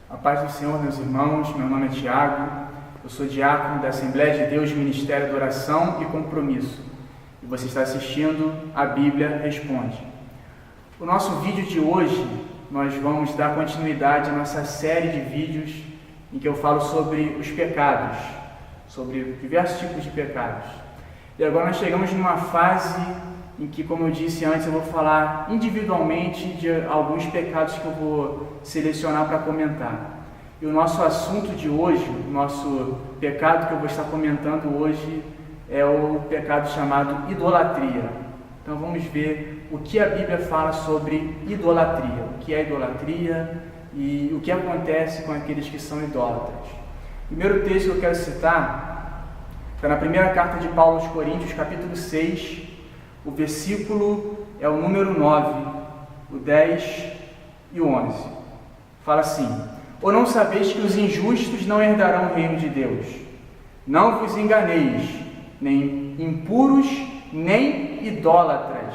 A paz do Senhor, meus irmãos, meu nome é Tiago, eu sou diácono da Assembleia de Deus, Ministério de Oração e Compromisso, e você está assistindo a Bíblia Responde. O nosso vídeo de hoje, nós vamos dar continuidade à nossa série de vídeos em que eu falo sobre os pecados, sobre diversos tipos de pecados. E agora nós chegamos numa fase em que, como eu disse antes, eu vou falar individualmente de alguns pecados que eu vou selecionar para comentar. E o nosso assunto de hoje, o nosso pecado que eu vou estar comentando hoje é o pecado chamado idolatria. Então vamos ver o que a Bíblia fala sobre idolatria, o que é idolatria e o que acontece com aqueles que são idólatras. O primeiro texto que eu quero citar está na primeira carta de Paulo aos Coríntios, capítulo 6, o versículo é o número 9, o 10 e o 11. Fala assim: ou não sabeis que os injustos não herdarão o reino de Deus? Não vos enganeis, nem impuros, nem idólatras,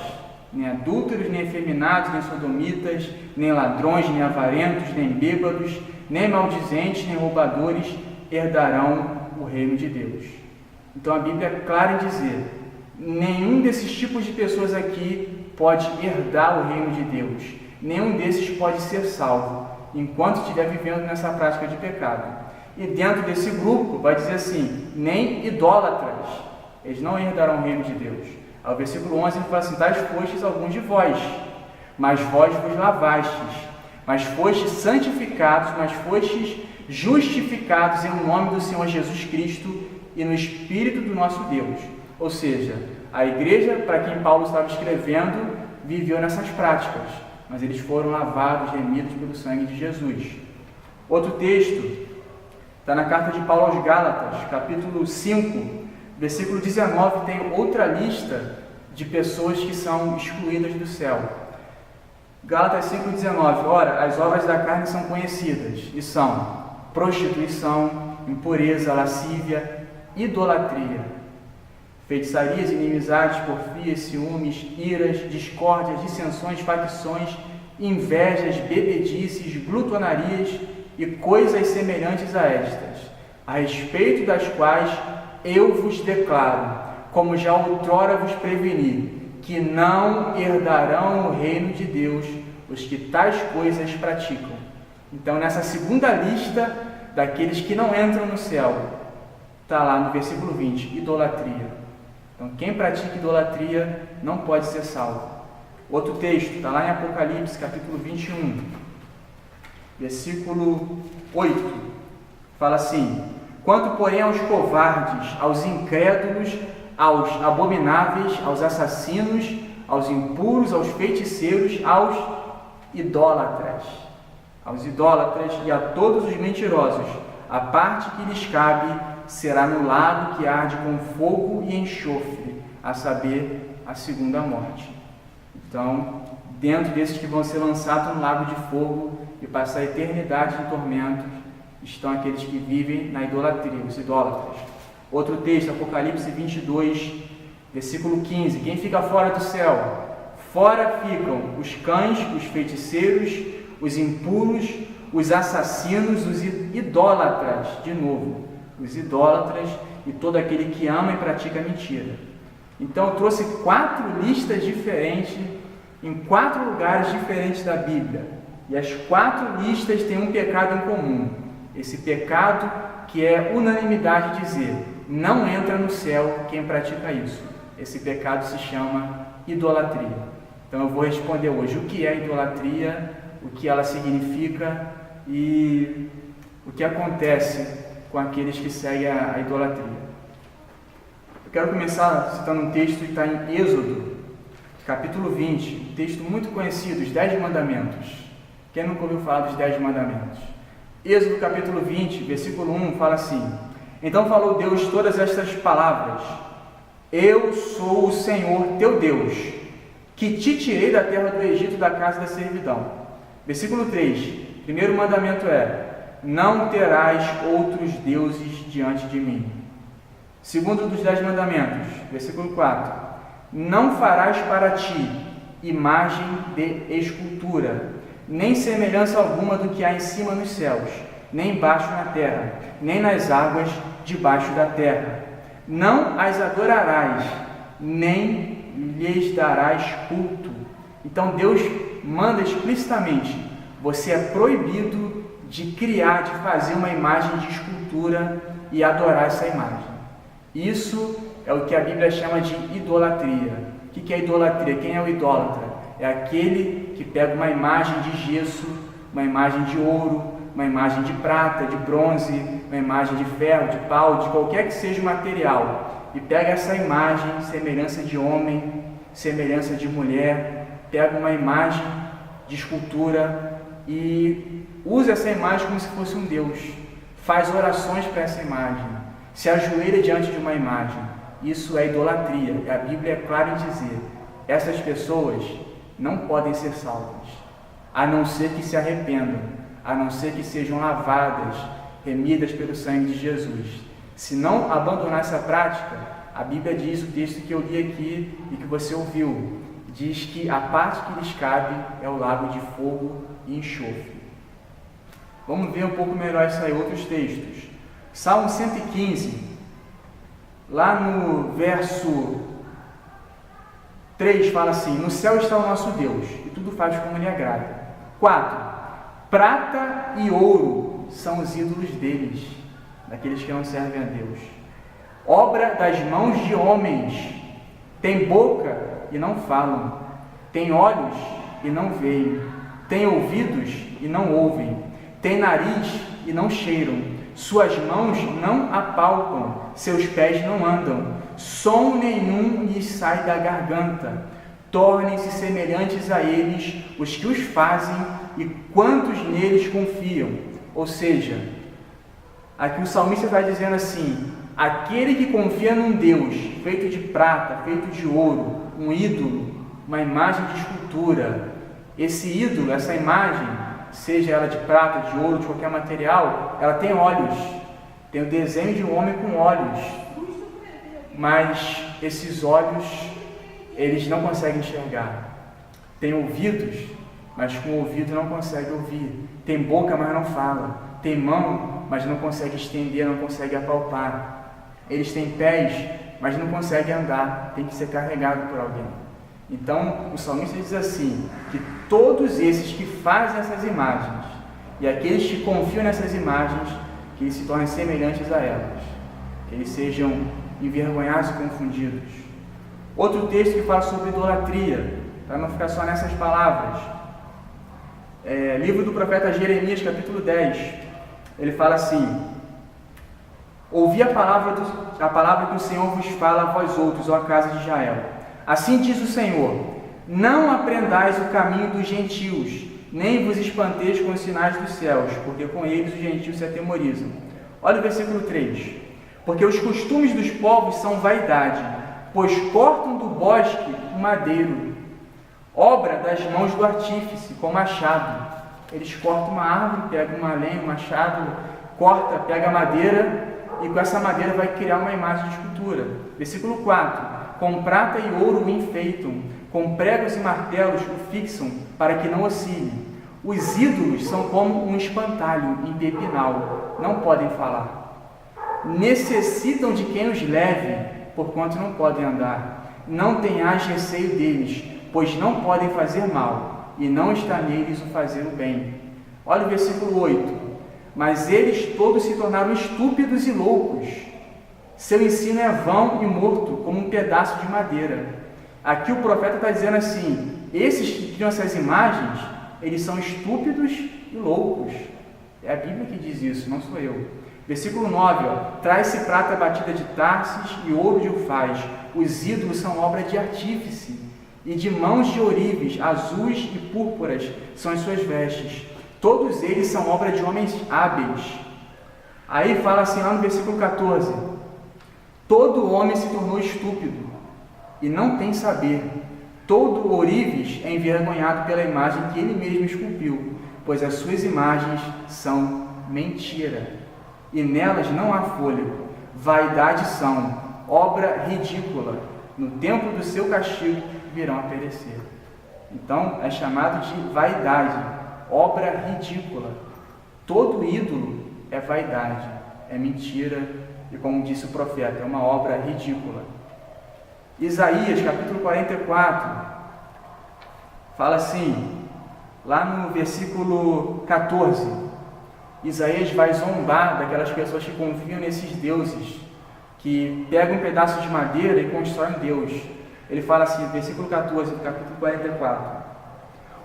nem adúlteros, nem efeminados, nem sodomitas, nem ladrões, nem avarentos, nem bêbados, nem maldizentes, nem roubadores herdarão o reino de Deus. Então a Bíblia é clara em dizer: nenhum desses tipos de pessoas aqui pode herdar o reino de Deus. Nenhum desses pode ser salvo enquanto estiver vivendo nessa prática de pecado. E dentro desse grupo vai dizer assim: nem idólatras, eles não herdarão o reino de Deus. Ao versículo 11 ele fala assim: tais fostes alguns de vós, mas vós vos lavastes, mas fostes santificados, mas fostes justificados em nome do Senhor Jesus Cristo e no Espírito do nosso Deus. Ou seja, a igreja para quem Paulo estava escrevendo viveu nessas práticas, mas eles foram lavados, remidos pelo sangue de Jesus. Outro texto está na carta de Paulo aos Gálatas, capítulo 5, versículo 19, tem outra lista de pessoas que são excluídas do céu. Gálatas 5,19, ora, as obras da carne são conhecidas, e são prostituição, impureza, lascívia, idolatria, feitiçarias, inimizades, porfias, ciúmes, iras, discórdias, dissensões, facções, invejas, bebedices, glutonarias e coisas semelhantes a estas, a respeito das quais eu vos declaro, como já outrora vos preveni, que não herdarão o reino de Deus os que tais coisas praticam. Então, nessa segunda lista daqueles que não entram no céu, está lá no versículo 20, idolatria. Então, quem pratica idolatria não pode ser salvo. Outro texto, está lá em Apocalipse, capítulo 21, versículo 8, fala assim: quanto, porém, aos covardes, aos incrédulos, aos abomináveis, aos assassinos, aos impuros, aos feiticeiros, aos idólatras e a todos os mentirosos, a parte que lhes cabe será no lago que arde com fogo e enxofre, a saber, a segunda morte. Então, dentro desses que vão ser lançados no lago de fogo e passar a eternidade em tormentos, estão aqueles que vivem na idolatria, os idólatras. Outro texto, Apocalipse 22, versículo 15. Quem fica fora do céu? Fora ficam os cães, os feiticeiros, os impuros, os assassinos, os idólatras, de novo, os idólatras e todo aquele que ama e pratica mentira. Então eu trouxe 4 listas diferentes, em 4 lugares diferentes da Bíblia. E as 4 listas têm um pecado em comum. Esse pecado que é unanimidade dizer: não entra no céu quem pratica isso. Esse pecado se chama idolatria. Então eu vou responder hoje o que é idolatria, o que ela significa e o que acontece com aqueles que seguem a idolatria. Eu quero começar citando um texto que está em Êxodo, capítulo 20, um texto muito conhecido, os 10 mandamentos. Quem nunca ouviu falar dos 10 mandamentos? Êxodo capítulo 20, versículo 1, fala assim: então falou Deus todas estas palavras: eu sou o Senhor teu Deus, que te tirei da terra do Egito, da casa da servidão. Versículo 3, primeiro mandamento é: não terás outros deuses diante de mim. Segundo dos 10 mandamentos, versículo 4, não farás para ti imagem de escultura, nem semelhança alguma do que há em cima nos céus, nem embaixo na terra, nem nas águas debaixo da terra. Não as adorarás, nem lhes darás culto. Então Deus manda explicitamente: você é proibido de criar, de fazer uma imagem de escultura e adorar essa imagem. Isso é o que a Bíblia chama de idolatria. O que é idolatria? Quem é o idólatra? É aquele que pega uma imagem de gesso, uma imagem de ouro, uma imagem de prata, de bronze, uma imagem de ferro, de pau, de qualquer que seja o material, e pega essa imagem, semelhança de homem, semelhança de mulher, pega uma imagem de escultura e usa essa imagem como se fosse um Deus, faz orações para essa imagem, se ajoelha diante de uma imagem. Isso é idolatria. A Bíblia é clara em dizer: essas pessoas não podem ser salvas, a não ser que se arrependam, a não ser que sejam lavadas, remidas pelo sangue de Jesus. Se não abandonar essa prática, a Bíblia diz, o texto que eu li aqui e que você ouviu, diz que a parte que lhes cabe é o lago de fogo e enxofre. Vamos ver um pouco melhor isso aí, outros textos. Salmo 115, lá no verso 3 fala assim: no céu está o nosso Deus, e tudo faz como lhe agrada. 4. Prata e ouro são os ídolos deles, daqueles que não servem a Deus. Obra das mãos de homens, tem boca e não falam, tem olhos e não veem, tem ouvidos e não ouvem, tem nariz e não cheiram, suas mãos não apalpam, seus pés não andam, som nenhum lhes sai da garganta. Tornem-se semelhantes a eles os que os fazem e quantos neles confiam. Ou seja, aqui o salmista está dizendo assim: aquele que confia num Deus feito de prata, feito de ouro, um ídolo, uma imagem de escultura, esse ídolo, essa imagem, seja ela de prata, de ouro, de qualquer material, ela tem olhos, tem o desenho de um homem com olhos, mas esses olhos, eles não conseguem enxergar. Tem ouvidos, mas com o ouvido não consegue ouvir. Tem boca, mas não fala. Tem mão, mas não consegue estender, não consegue apalpar. Eles têm pés, mas não conseguem andar, tem que ser carregado por alguém. Então, o salmista diz assim, que todos esses que fazem essas imagens, e aqueles que confiam nessas imagens, que eles se tornem semelhantes a elas, que eles sejam envergonhados e confundidos. Outro texto que fala sobre idolatria, para não ficar só nessas palavras, livro do profeta Jeremias, capítulo 10, ele fala assim: ouvi a palavra que o Senhor vos fala a vós outros, ó casa de Israel. Assim diz o Senhor: não aprendais o caminho dos gentios, nem vos espanteis com os sinais dos céus, porque com eles os gentios se atemorizam. Olha o versículo 3. Porque os costumes dos povos são vaidade, pois cortam do bosque o madeiro, obra das mãos do artífice, com machado. Eles cortam uma árvore, pegam uma lenha, um machado, corta, pega a madeira, e com essa madeira vai criar uma imagem de escultura. Versículo 4. Com prata e ouro o enfeitam, com pregos e martelos o fixam, para que não oscile. Os ídolos são como um espantalho em pepinal, não podem falar. Necessitam de quem os leve, porquanto não podem andar. Não tenhais receio deles, pois não podem fazer mal, e não está neles o fazer o bem. Olha o versículo 8. Mas eles todos se tornaram estúpidos e loucos. Seu ensino é vão e morto, como um pedaço de madeira. Aqui o profeta está dizendo assim: esses que criam essas imagens, eles são estúpidos e loucos. É a Bíblia que diz isso, não sou eu. Versículo 9, traz-se prata batida de Tarsis e ouro de Ufaz. Os ídolos são obra de artífice, e de mãos de ourives, azuis e púrpuras são as suas vestes. Todos eles são obra de homens hábeis. Aí fala assim lá no versículo 14: todo homem se tornou estúpido e não tem saber. Todo ourives é envergonhado pela imagem que ele mesmo esculpiu, pois as suas imagens são mentira, e nelas não há fôlego. Vaidade são, obra ridícula. No tempo do seu castigo virão a perecer. Então é chamado de vaidade, obra ridícula. Todo ídolo é vaidade, é mentira e, como disse o profeta, é uma obra ridícula. Isaías, capítulo 44, fala assim, lá no versículo 14, Isaías vai zombar daquelas pessoas que confiam nesses deuses, que pegam um pedaço de madeira e constroem Deus. Ele fala assim, versículo 14 do capítulo 44,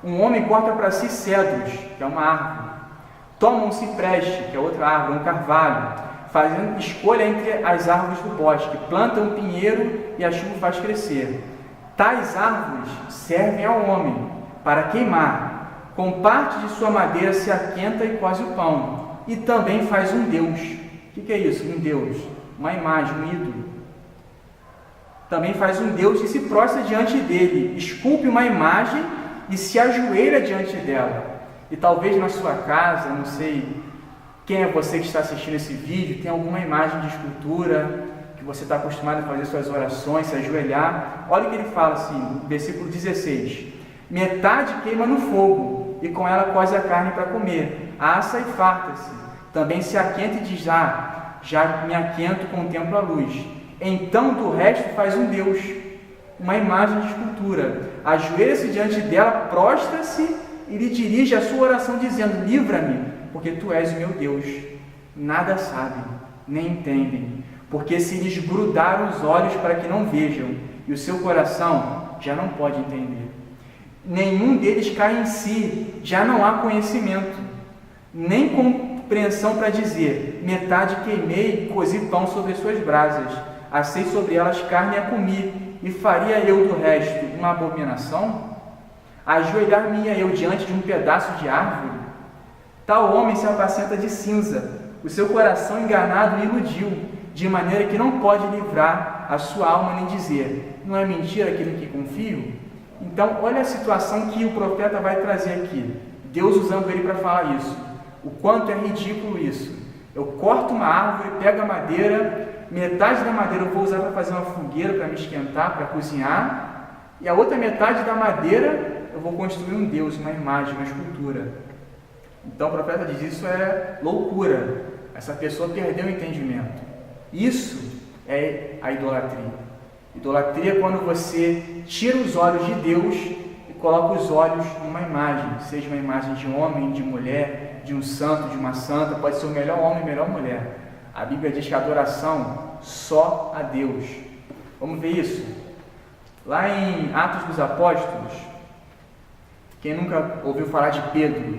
um homem corta para si cedros, que é uma árvore, toma um cipreste, que é outra árvore, um carvalho, fazendo escolha entre as árvores do bosque, planta um pinheiro e a chuva faz crescer. Tais árvores servem ao homem para queimar, com parte de sua madeira se aquenta e coze o pão, e também faz um Deus. O que é isso? Um Deus, uma imagem, um ídolo. Também faz um Deus que se prostra diante dele, esculpe uma imagem e se ajoelha diante dela. E talvez na sua casa, não sei quem é você que está assistindo esse vídeo, tem alguma imagem de escultura que você está acostumado a fazer suas orações, se ajoelhar. Olha o que ele fala assim, no versículo 16: metade queima no fogo, e com ela coze a carne para comer, assa e farta-se, também se aquenta e diz, já me aquento, contemplo a luz. Então do resto faz um Deus, uma imagem de escultura, ajoelha-se diante dela, prostra-se e lhe dirige a sua oração dizendo, livra-me, porque tu és o meu Deus. Nada sabem, nem entendem, porque se lhes grudaram os olhos para que não vejam, e o seu coração já não pode entender. Nenhum deles cai em si, já não há conhecimento, nem compreensão para dizer, metade queimei, cozi pão sobre suas brasas, assei sobre elas carne e a comi, e faria eu do resto uma abominação? Ajoelhar-me-ia eu diante de um pedaço de árvore? Tal homem se apacenta de cinza, o seu coração enganado o iludiu, de maneira que não pode livrar a sua alma nem dizer, não é mentira aquilo que confio? Então, olha a situação que o profeta vai trazer aqui, Deus usando ele para falar isso, o quanto é ridículo isso. Eu corto uma árvore, pego a madeira, metade da madeira eu vou usar para fazer uma fogueira, para me esquentar, para cozinhar, e a outra metade da madeira eu vou construir um Deus, uma imagem, uma escultura. Então o profeta diz, isso é loucura, essa pessoa perdeu o entendimento. Isso é a idolatria. Idolatria é quando você tira os olhos de Deus e coloca os olhos numa imagem, seja uma imagem de homem, de mulher, de um santo, de uma santa, pode ser o melhor homem, a melhor mulher. A Bíblia diz que a adoração só a Deus. Vamos ver isso? Lá em Atos dos Apóstolos, quem nunca ouviu falar de Pedro?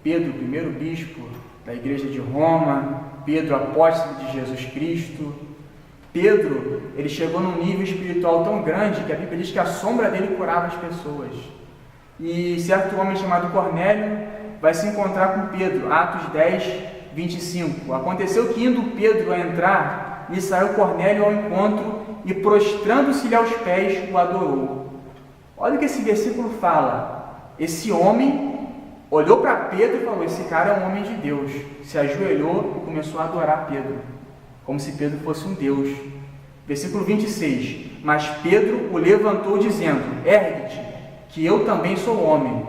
Pedro, primeiro bispo da igreja de Roma, Pedro, apóstolo de Jesus Cristo. Pedro, ele chegou num nível espiritual tão grande que a Bíblia diz que a sombra dele curava as pessoas. E certo homem chamado Cornélio vai se encontrar com Pedro, Atos 10, 25. Aconteceu que indo Pedro a entrar, lhe saiu Cornélio ao encontro e prostrando-se-lhe aos pés, o adorou. Olha o que esse versículo fala. Esse homem olhou para Pedro e falou, esse cara é um homem de Deus. Se ajoelhou e começou a adorar Pedro, como se Pedro fosse um Deus. Versículo 26. Mas Pedro o levantou dizendo, ergue-te, que eu também sou homem.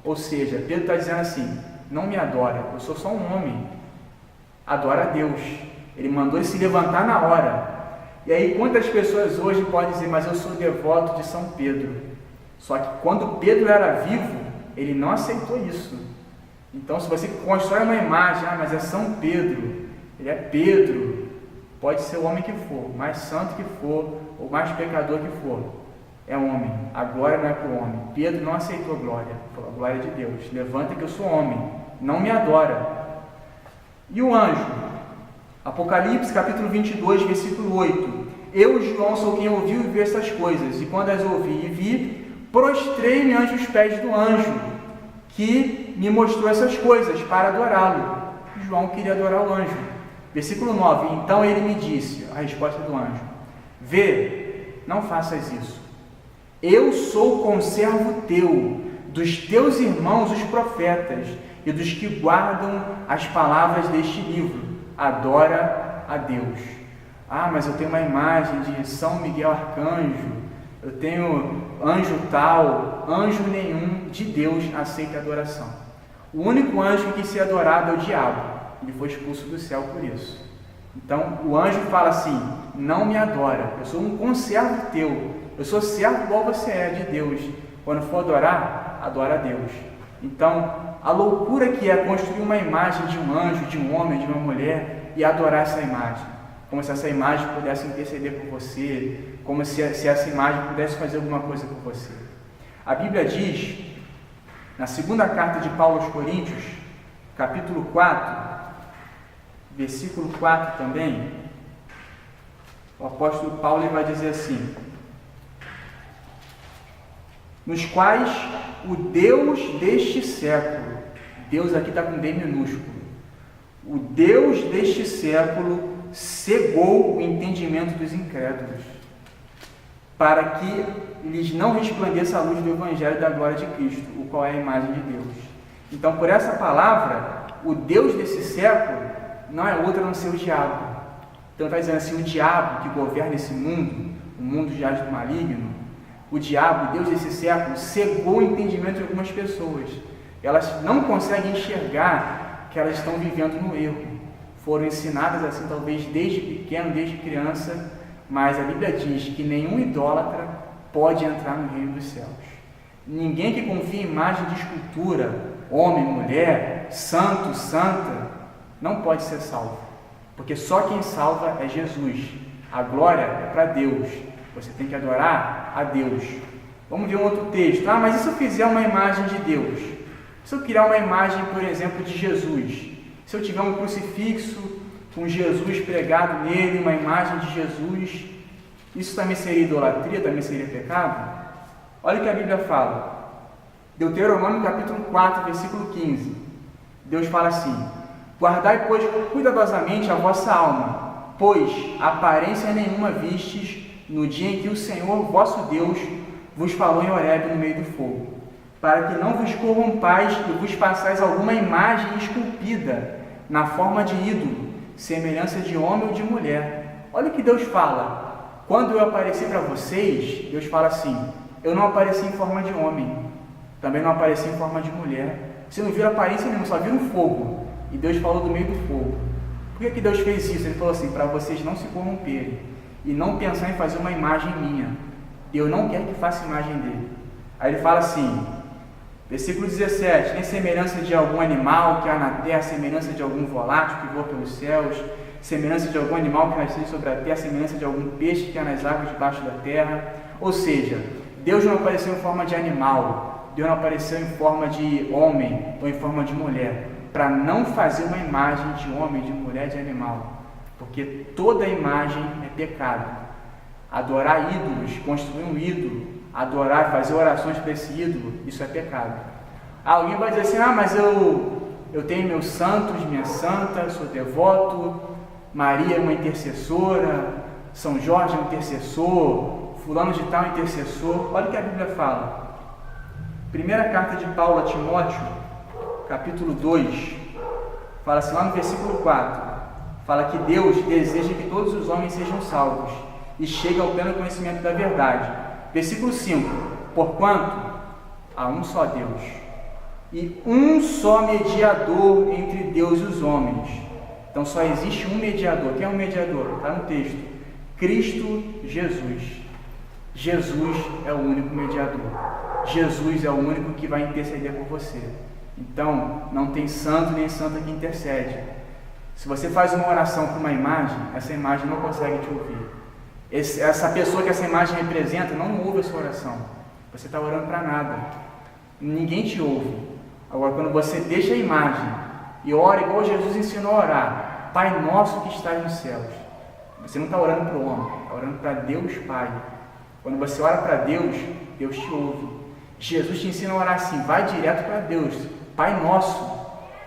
Ou seja, Pedro está dizendo assim, não me adora, eu sou só um homem. Adora a Deus. Ele mandou ele se levantar na hora. E aí quantas pessoas hoje podem dizer, mas eu sou devoto de São Pedro. Só que quando Pedro era vivo, ele não aceitou isso. Então, se você constrói uma imagem, mas é São Pedro, ele é Pedro, pode ser o homem que for, mais santo que for, ou mais pecador que for, é homem. A glória não é para o homem. Pedro não aceitou a glória, falou, a glória é de Deus. Levanta que eu sou homem, não me adora. E o anjo? Apocalipse capítulo 22, versículo 8. Eu, João, sou quem ouviu e viu essas coisas, e quando as ouvi e vi, prostrei-me ante os pés do anjo, que me mostrou essas coisas, para adorá-lo. João queria adorar o anjo. Versículo 9. Então ele me disse, a resposta do anjo, vê, não faças isso. Eu sou conservo teu, dos teus irmãos os profetas, e dos que guardam as palavras deste livro. Adora a Deus. Mas eu tenho uma imagem de São Miguel Arcanjo, eu tenho anjo tal, anjo nenhum de Deus aceita adoração. O único anjo que quis ser adorado é o diabo. Ele foi expulso do céu por isso. Então, o anjo fala assim: não me adora, eu sou um conservo teu, eu sou servo igual você é de Deus. Quando for adorar, adora a Deus. Então, a loucura que é construir uma imagem de um anjo, de um homem, de uma mulher e adorar essa imagem, como se essa imagem pudesse interceder por você, como se essa imagem pudesse fazer alguma coisa por você. A Bíblia diz, na segunda carta de Paulo aos Coríntios, capítulo 4, versículo 4 também, o apóstolo Paulo vai dizer assim: nos quais o Deus deste século, Deus aqui está com D minúsculo, o Deus deste século cegou o entendimento dos incrédulos, para que lhes não resplandeça a luz do Evangelho da glória de Cristo, o qual é a imagem de Deus. Então, por essa palavra, o Deus desse século não é outro a não ser o diabo. Então, está dizendo assim: o diabo que governa esse mundo, o mundo jaz do maligno, o diabo, Deus desse século, cegou o entendimento de algumas pessoas. Elas não conseguem enxergar que elas estão vivendo no erro. Foram ensinadas assim, talvez desde pequeno, desde criança, mas a Bíblia diz que nenhum idólatra pode entrar no reino dos céus. Ninguém que confia em imagem de escultura, homem, mulher, santo, santa, não pode ser salvo, porque só quem salva é Jesus. A glória é para Deus. Você tem que adorar a Deus. Vamos ver um outro texto. Mas e se eu fizer uma imagem de Deus? Se eu criar uma imagem, por exemplo, de Jesus? Se eu tiver um crucifixo com Jesus pregado nele, uma imagem de Jesus, isso também seria idolatria? Também seria pecado? Olha o que a Bíblia fala. Deuteronômio capítulo 4, versículo 15. Deus fala assim: guardai, pois, cuidadosamente a vossa alma, pois aparência nenhuma vistes no dia em que o Senhor, vosso Deus, vos falou em Horebe no meio do fogo, para que não vos corrompais e vos façais alguma imagem esculpida na forma de ídolo, semelhança de homem ou de mulher. Olha o que Deus fala. Quando eu apareci para vocês, Deus fala assim: eu não apareci em forma de homem, também não apareci em forma de mulher. Você não viu aparência nenhuma, só viu um fogo. E Deus falou do meio do fogo. Por que Deus fez isso? Ele falou assim: para vocês não se corromperem e não pensar em fazer uma imagem minha. Eu não quero que faça imagem dele. Aí ele fala assim, versículo 17: nem semelhança de algum animal que há na terra, semelhança de algum volátil que voa pelos céus, semelhança de algum animal que nasce sobre a terra, semelhança de algum peixe que há nas águas debaixo da terra. Ou seja, Deus não apareceu em forma de animal, Deus não apareceu em forma de homem ou em forma de mulher, para não fazer uma imagem de homem, de mulher, de animal, porque toda imagem é pecado. Adorar ídolos, construir um ídolo, adorar, fazer orações para esse ídolo, isso é pecado. Alguém vai dizer assim: mas eu tenho meus santos, minha santa, sou devoto, Maria é uma intercessora, São Jorge é um intercessor, fulano de tal é um intercessor. Olha o que a Bíblia fala. Primeira carta de Paulo a Timóteo, capítulo 2, fala assim, lá no versículo 4, fala que Deus deseja que todos os homens sejam salvos e cheguem ao pleno conhecimento da verdade. Versículo 5, porquanto há um só Deus e um só mediador entre Deus e os homens. Então só existe um mediador. Quem é o mediador? Está no texto: Cristo Jesus. Jesus é o único mediador. Jesus é o único que vai interceder por você. Então, não tem santo nem santa que intercede. Se você faz uma oração para uma imagem, essa imagem não consegue te ouvir. Essa pessoa que essa imagem representa não ouve a sua oração. Você está orando para nada. Ninguém te ouve. Agora, quando você deixa a imagem e ora igual Jesus ensinou a orar, Pai nosso que estás nos céus, você não está orando para o homem, está orando para Deus Pai. Quando você ora para Deus, Deus te ouve. Jesus te ensina a orar assim: vai direto para Deus, Pai nosso.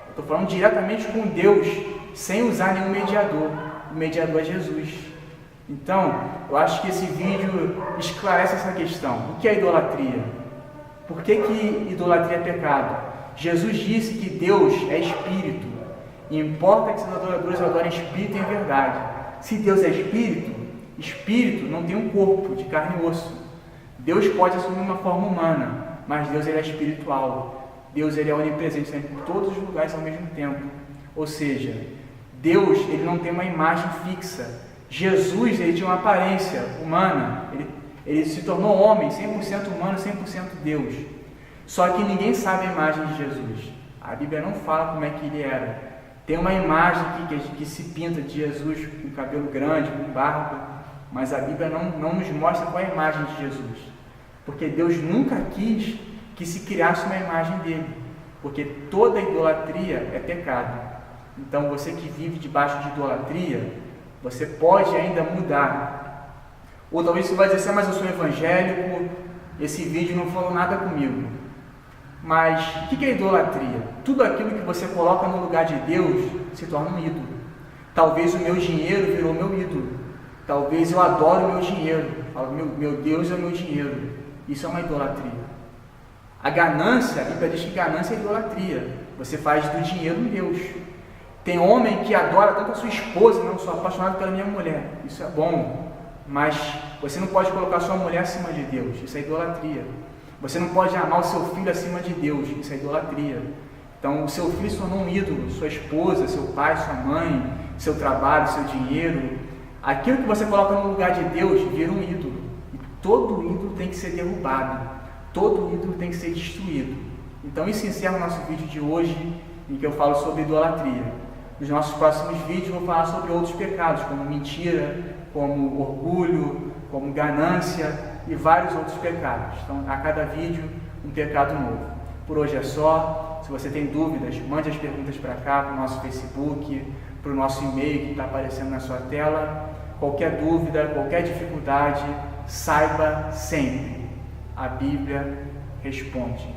Eu estou falando diretamente com Deus, sem usar nenhum mediador. O mediador é Jesus. Então, eu acho que esse vídeo esclarece essa questão. O que é idolatria? Por que idolatria é pecado? Jesus disse que Deus é espírito, e importa que seus adoradores adorem espírito em verdade. Se Deus é espírito, espírito não tem um corpo de carne e osso. Deus pode assumir uma forma humana, mas Deus ele é espiritual. Deus ele é onipresente, está em todos os lugares ao mesmo tempo. Ou seja, Deus ele não tem uma imagem fixa. Jesus ele tinha uma aparência humana, ele se tornou homem, 100% humano, 100% Deus. Só que ninguém sabe a imagem de Jesus. A Bíblia não fala como é que ele era. Tem uma imagem que se pinta de Jesus com cabelo grande, com barba, mas a Bíblia não nos mostra qual é a imagem de Jesus. Porque Deus nunca quis que se criasse uma imagem dele, porque toda idolatria é pecado. Então você que vive debaixo de idolatria, você pode ainda mudar. Ou talvez você vai dizer assim, mas eu sou evangélico, esse vídeo não falou nada comigo. Mas o que é idolatria? Tudo aquilo que você coloca no lugar de Deus se torna um ídolo. Talvez o meu dinheiro virou meu ídolo. Talvez eu adoro o meu dinheiro. Falo, meu Deus é o meu dinheiro. Isso é uma idolatria. A ganância, a Bíblia diz que ganância é idolatria. Você faz do dinheiro um Deus. Tem homem que adora tanto a sua esposa, não, sou apaixonado pela minha mulher. Isso é bom. Mas você não pode colocar sua mulher acima de Deus. Isso é idolatria. Você não pode amar o seu filho acima de Deus, isso é idolatria. Então, o seu filho se tornou um ídolo, sua esposa, seu pai, sua mãe, seu trabalho, seu dinheiro. Aquilo que você coloca no lugar de Deus vira um ídolo. E todo ídolo tem que ser derrubado, todo ídolo tem que ser destruído. Então, isso encerra o nosso vídeo de hoje, em que eu falo sobre idolatria. Nos nossos próximos vídeos, eu vou falar sobre outros pecados, como mentira, como orgulho, como ganância, e vários outros pecados. Então, a cada vídeo, um pecado novo. Por hoje é só. Se você tem dúvidas, mande as perguntas para cá, para o nosso Facebook, para o nosso e-mail que está aparecendo na sua tela. Qualquer dúvida, qualquer dificuldade, saiba sempre, a Bíblia responde.